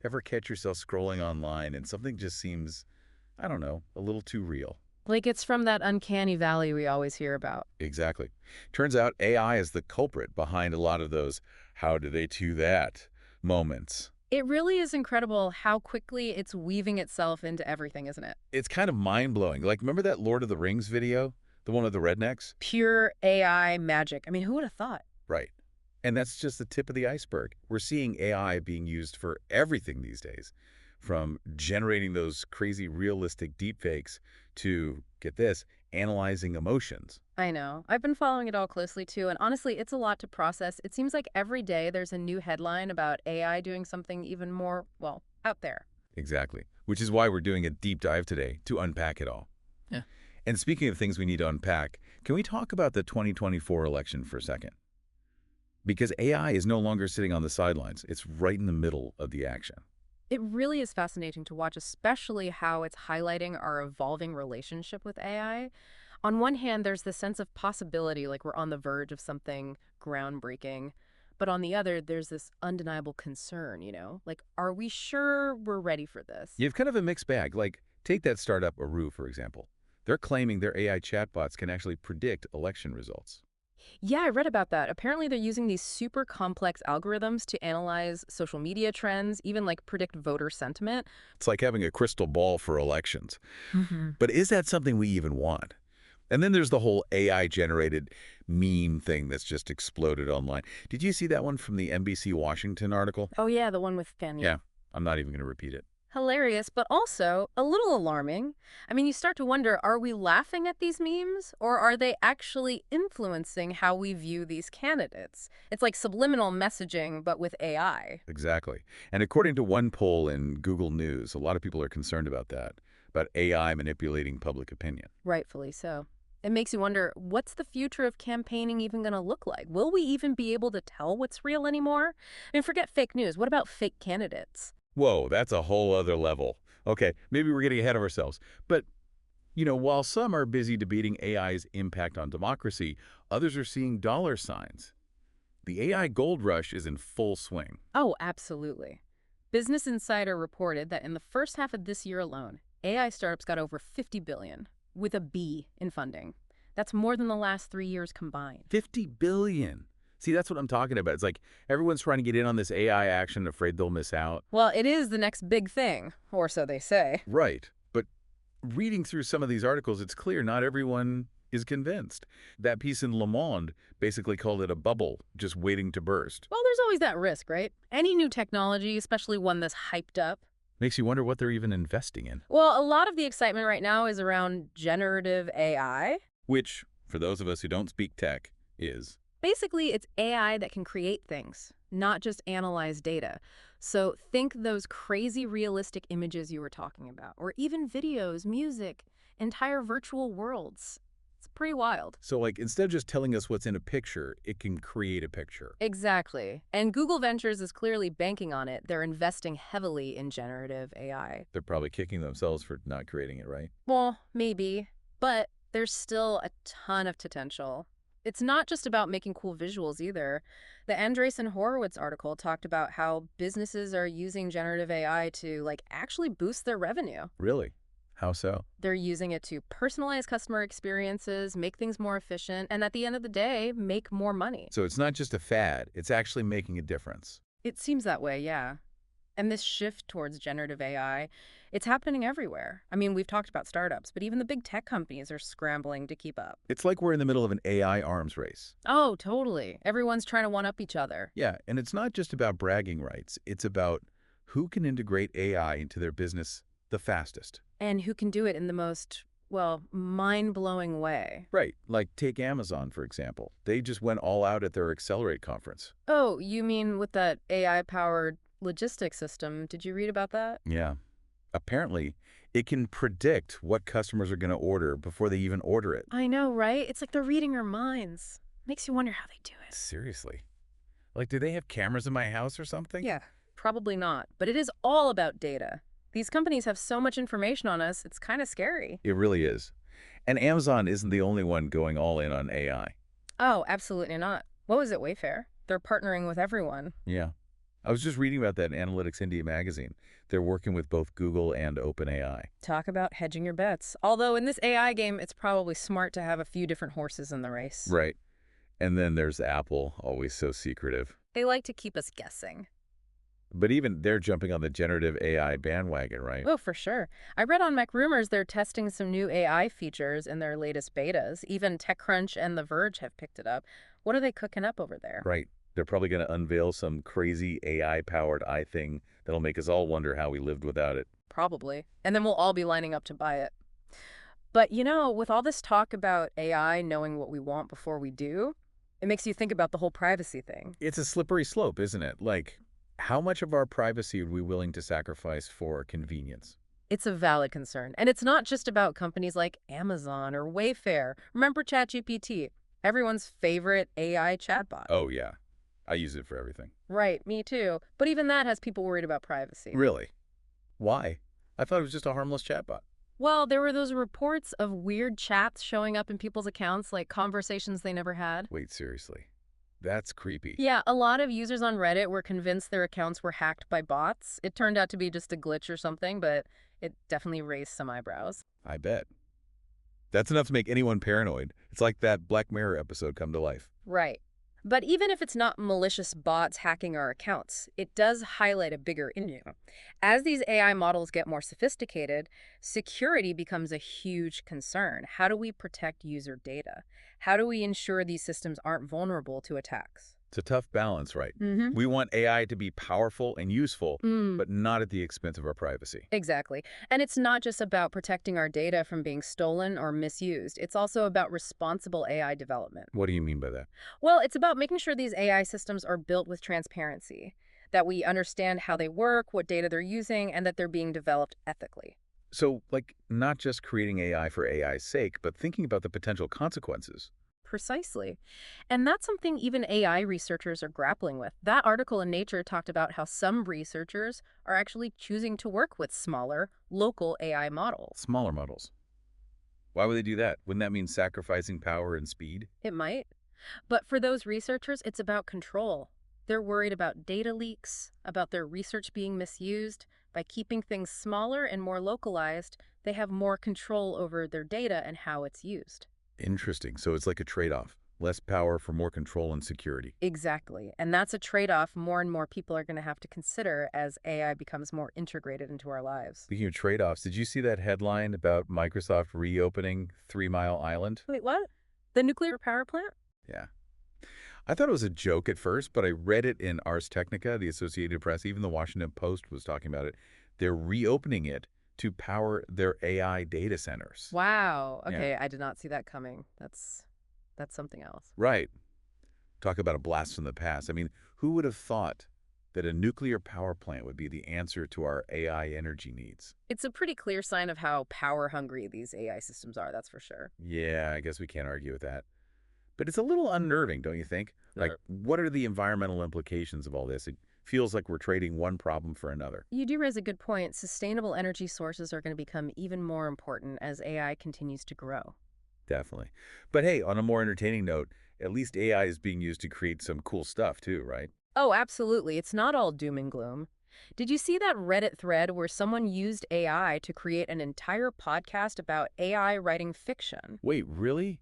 Ever catch yourself scrolling online and something just seems, I don't know, a little too real? Like it's from that uncanny valley we always hear about. Exactly. Turns out AI is the culprit behind a lot of those "how do they do that" moments. It really is incredible how quickly it's weaving itself into everything, isn't it? It's kind of mind-blowing. Like, remember that Lord of the Rings video? The one with the rednecks? Pure AI magic. I mean, who would have thought? Right. And that's just the tip of the iceberg. We're seeing AI being used for everything these days, from generating those crazy realistic deepfakes to, get this, analyzing emotions. I know. I've been following it all closely too, and honestly, it's a lot to process. It seems like every day there's a new headline about AI doing something even more, well, out there. Exactly. Which is why we're doing a deep dive today to unpack it all. Yeah. And speaking of things we need to unpack, can we talk about the 2024 election for a second? Because AI is no longer sitting on the sidelines. It's right in the middle of the action. It really is fascinating to watch, especially how it's highlighting our evolving relationship with AI. On one hand, there's the sense of possibility, like we're on the verge of something groundbreaking. But on the other, there's this undeniable concern, Like, are we sure we're ready for this? You have kind of a mixed bag. Like, take that startup Aru, for example. They're claiming their AI chatbots can actually predict election results. Yeah, I read about that. Apparently, they're using these super complex algorithms to analyze social media trends, even like predict voter sentiment. It's like having a crystal ball for elections. Hmm. But is that something we even want? And then there's the whole AI-generated meme thing that's just exploded online. Did you see that one from the NBC Washington article? Oh, yeah, the one with Kenya. Yeah, I'm not even going to repeat it. Hilarious, but also a little alarming. I mean, you start to wonder, are we laughing at these memes or are they actually influencing how we view these candidates? It's like subliminal messaging, but with AI. Exactly. And according to one poll in Google News, a lot of people are concerned about that, about AI manipulating public opinion. Rightfully so. It makes you wonder, what's the future of campaigning even going to look like? Will we even be able to tell what's real anymore? I mean, forget fake news. What about fake candidates? Whoa, that's a whole other level. Okay, maybe we're getting ahead of ourselves. But, while some are busy debating AI's impact on democracy, others are seeing dollar signs. The AI gold rush is in full swing. Oh, absolutely. Business Insider reported that in the first half of this year alone, AI startups got over 50 billion with a B in funding. That's more than the last 3 years combined. 50 billion. See, that's what I'm talking about. It's like everyone's trying to get in on this AI action, afraid they'll miss out. Well, it is the next big thing, or so they say. Right. But reading through some of these articles, it's clear not everyone is convinced. That piece in Le Monde basically called it a bubble just waiting to burst. Well, there's always that risk, right? Any new technology, especially one that's hyped up. Makes you wonder what they're even investing in. Well, a lot of the excitement right now is around generative AI. Which, for those of us who don't speak tech, is. Basically, it's AI that can create things, not just analyze data. So think those crazy realistic images you were talking about, or even videos, music, entire virtual worlds. It's pretty wild. So, like, instead of just telling us what's in a picture, it can create a picture. Exactly. And Google Ventures is clearly banking on it. They're investing heavily in generative AI. They're probably kicking themselves for not creating it, right? Well, maybe, but there's still a ton of potential. It's not just about making cool visuals either. The Andreessen Horowitz article talked about how businesses are using generative AI to actually boost their revenue. Really? How so? They're using it to personalize customer experiences, make things more efficient, and at the end of the day, make more money. So it's not just a fad, it's actually making a difference. It seems that way, yeah. And this shift towards generative AI, it's happening everywhere. I mean, we've talked about startups, but even the big tech companies are scrambling to keep up. It's like we're in the middle of an AI arms race. Oh, totally. Everyone's trying to one-up each other. Yeah, and it's not just about bragging rights. It's about who can integrate AI into their business the fastest. And who can do it in the most, well, mind-blowing way. Right, like take Amazon, for example. They just went all out at their Accelerate conference. Oh, you mean with that AI-powered logistics system? Did you read about that? Yeah. Apparently, it can predict what customers are going to order before they even order it. I know, right? It's like they're reading our minds. Makes you wonder how they do it. Seriously. Like, do they have cameras in my house or something? Yeah, probably not. But it is all about data. These companies have so much information on us, it's kind of scary. It really is. And Amazon isn't the only one going all in on AI. Oh, absolutely not. What was it, Wayfair? They're partnering with everyone. Yeah. I was just reading about that in Analytics India magazine. They're working with both Google and OpenAI. Talk about hedging your bets. Although in this AI game, it's probably smart to have a few different horses in the race. Right. And then there's Apple, always so secretive. They like to keep us guessing. But even they're jumping on the generative AI bandwagon, right? Oh, for sure. I read on MacRumors they're testing some new AI features in their latest betas. Even TechCrunch and The Verge have picked it up. What are they cooking up over there? Right. They're probably going to unveil some crazy AI-powered eye thing that'll make us all wonder how we lived without it. Probably. And then we'll all be lining up to buy it. But, with all this talk about AI knowing what we want before we do, it makes you think about the whole privacy thing. It's a slippery slope, isn't it? Like, how much of our privacy are we willing to sacrifice for convenience? It's a valid concern. And it's not just about companies like Amazon or Wayfair. Remember ChatGPT, everyone's favorite AI chatbot? Oh, yeah. I use it for everything. Right, me too. But even that has people worried about privacy. Really? Why? I thought it was just a harmless chatbot. Well, there were those reports of weird chats showing up in people's accounts, like conversations they never had. Wait, seriously? That's creepy. Yeah, a lot of users on Reddit were convinced their accounts were hacked by bots. It turned out to be just a glitch or something, but it definitely raised some eyebrows. I bet. That's enough to make anyone paranoid. It's like that Black Mirror episode come to life. Right. But even if it's not malicious bots hacking our accounts, it does highlight a bigger issue. As these AI models get more sophisticated, security becomes a huge concern. How do we protect user data? How do we ensure these systems aren't vulnerable to attacks? It's a tough balance, right? Mm-hmm. We want AI to be powerful and useful, Mm. but not at the expense of our privacy. Exactly. And it's not just about protecting our data from being stolen or misused. It's also about responsible AI development. What do you mean by that? Well, it's about making sure these AI systems are built with transparency, that we understand how they work, what data they're using, and that they're being developed ethically. So, like, not just creating AI for AI's sake, but thinking about the potential consequences. Precisely. And that's something even AI researchers are grappling with. That article in Nature talked about how some researchers are actually choosing to work with smaller, local AI models. Smaller models. Why would they do that? Wouldn't that mean sacrificing power and speed? It might. But for those researchers, it's about control. They're worried about data leaks, about their research being misused. By keeping things smaller and more localized, they have more control over their data and how it's used. Interesting. So it's like a trade-off. Less power for more control and security. Exactly. And that's a trade-off more and more people are going to have to consider as AI becomes more integrated into our lives. Speaking of trade-offs, did you see that headline about Microsoft reopening 3 Mile Island? Wait, what? The nuclear power plant? Yeah. I thought it was a joke at first, but I read it in Ars Technica, the Associated Press, even the Washington Post was talking about it. They're reopening it to power their AI data centers. Wow. Yeah. Okay, I did not see that coming. That's something else. Right. Talk about a blast from the past. I mean, who would have thought that a nuclear power plant would be the answer to our AI energy needs? It's a pretty clear sign of how power hungry these AI systems are, that's for sure. Yeah, I guess we can't argue with that. But it's a little unnerving, don't you think? Like, what are the environmental implications of all this? It feels like we're trading one problem for another. You do raise a good point. Sustainable energy sources are going to become even more important as AI continues to grow. Definitely. But hey, on a more entertaining note, at least AI is being used to create some cool stuff too, right? Oh, absolutely. It's not all doom and gloom. Did you see that Reddit thread where someone used AI to create an entire podcast about AI writing fiction? Wait, really?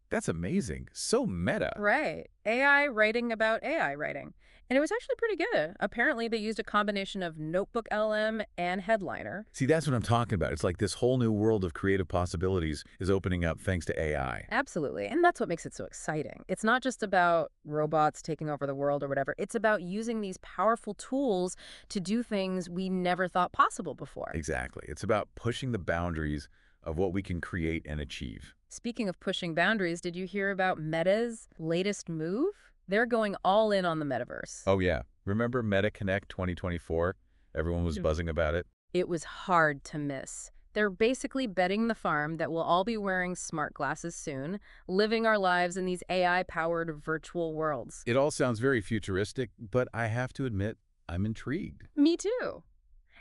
That's amazing. So meta. Right. AI writing about AI writing. And it was actually pretty good. Apparently, they used a combination of Notebook LM and Headliner. See, that's what I'm talking about. It's like this whole new world of creative possibilities is opening up thanks to AI. Absolutely. And that's what makes it so exciting. It's not just about robots taking over the world or whatever. It's about using these powerful tools to do things we never thought possible before. Exactly. It's about pushing the boundaries of what we can create and achieve. Speaking of pushing boundaries, did you hear about Meta's latest move? They're going all in on the metaverse. Oh, yeah. Remember MetaConnect 2024? Everyone was buzzing about it. It was hard to miss. They're basically betting the farm that we'll all be wearing smart glasses soon, living our lives in these AI-powered virtual worlds. It all sounds very futuristic, but I have to admit, I'm intrigued. Me too.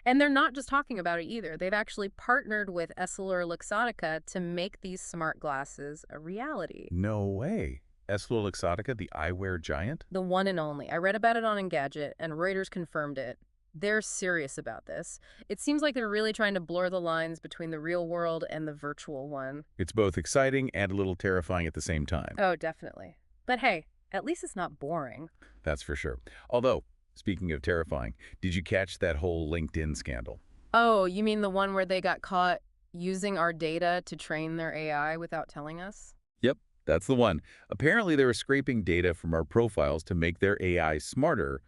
And they're not just talking about it either. They've actually partnered with Essilor Luxottica to make these smart glasses a reality. No way. EssilorLuxottica, the eyewear giant? The one and only. I read about it on Engadget, and Reuters confirmed it. They're serious about this. It seems like they're really trying to blur the lines between the real world and the virtual one. It's both exciting and a little terrifying at the same time. Oh, definitely. But hey, at least it's not boring. That's for sure. Although, speaking of terrifying, did you catch that whole LinkedIn scandal? Oh, you mean the one where they got caught using our data to train their AI without telling us? Yep, that's the one. Apparently, they were scraping data from our profiles to make their AI smarter,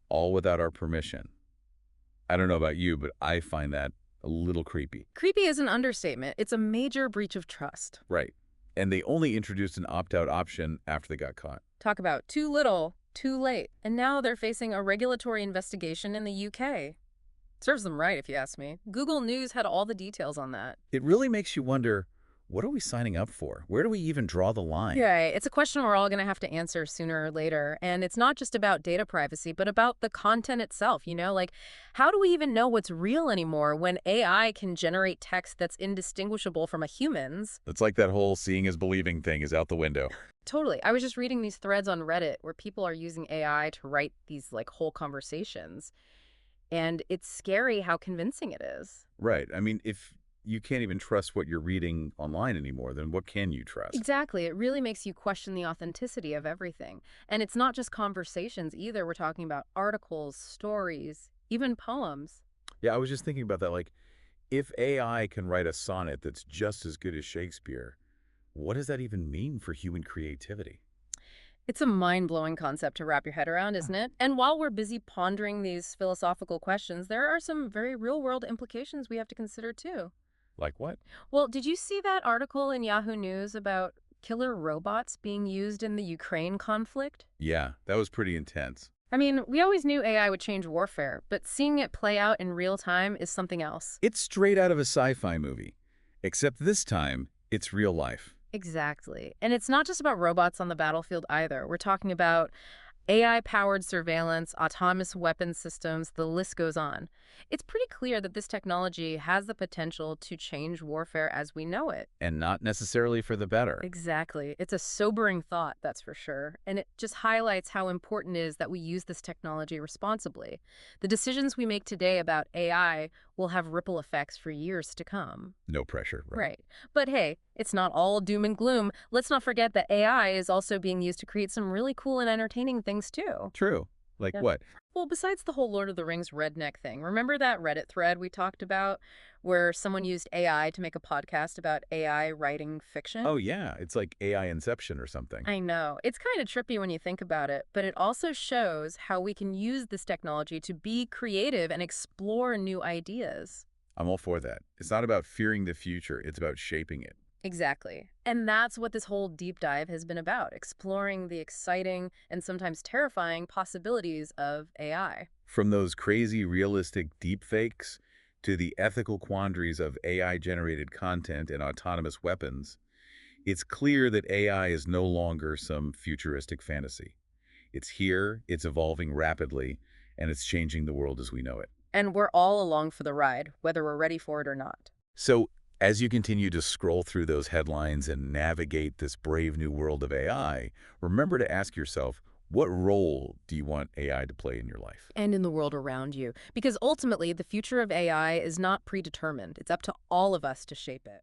all without our permission. I don't know about you, but I find that a little creepy. Creepy is an understatement. It's a major breach of trust. Right. And they only introduced an opt-out option after they got caught. Talk about too little, too late. And now they're facing a regulatory investigation in the UK. Serves them right, if you ask me. Google News had all the details on that. It really makes you wonder, what are we signing up for? Where do we even draw the line? Yeah, it's a question we're all going to have to answer sooner or later. And it's not just about data privacy, but about the content itself, Like, how do we even know what's real anymore when AI can generate text that's indistinguishable from a human's? It's like that whole seeing is believing thing is out the window. Totally. I was just reading these threads on Reddit where people are using AI to write these, whole conversations. And it's scary how convincing it is. Right. I mean, if you can't even trust what you're reading online anymore, then what can you trust? Exactly. It really makes you question the authenticity of everything. And it's not just conversations either. We're talking about articles, stories, even poems. Yeah, I was just thinking about that. Like, if AI can write a sonnet that's just as good as Shakespeare, what does that even mean for human creativity? It's a mind-blowing concept to wrap your head around, isn't it? And while we're busy pondering these philosophical questions, there are some very real-world implications we have to consider too. Like what? Well, did you see that article in Yahoo News about killer robots being used in the Ukraine conflict? Yeah, that was pretty intense. I mean, we always knew AI would change warfare, but seeing it play out in real time is something else. It's straight out of a sci-fi movie, except this time, it's real life. Exactly. And it's not just about robots on the battlefield either. We're talking about AI-powered surveillance, autonomous weapon systems, the list goes on. It's pretty clear that this technology has the potential to change warfare as we know it. And not necessarily for the better. Exactly. It's a sobering thought, that's for sure. And it just highlights how important it is that we use this technology responsibly. The decisions we make today about AI will have ripple effects for years to come. No pressure, right? Right. But hey, it's not all doom and gloom. Let's not forget that AI is also being used to create some really cool and entertaining things too. True. Like Yeah. what? Well, besides the whole Lord of the Rings redneck thing, remember that Reddit thread we talked about where someone used AI to make a podcast about AI writing fiction? Oh, yeah. It's like AI Inception or something. I know. It's kind of trippy when you think about it, but it also shows how we can use this technology to be creative and explore new ideas. I'm all for that. It's not about fearing the future. It's about shaping it. Exactly. And that's what this whole deep dive has been about, exploring the exciting and sometimes terrifying possibilities of AI. From those crazy realistic deepfakes to the ethical quandaries of AI-generated content and autonomous weapons, it's clear that AI is no longer some futuristic fantasy. It's here, it's evolving rapidly, and it's changing the world as we know it. And we're all along for the ride, whether we're ready for it or not. So, as you continue to scroll through those headlines and navigate this brave new world of AI, remember to ask yourself, what role do you want AI to play in your life? And in the world around you. Because ultimately, the future of AI is not predetermined. It's up to all of us to shape it.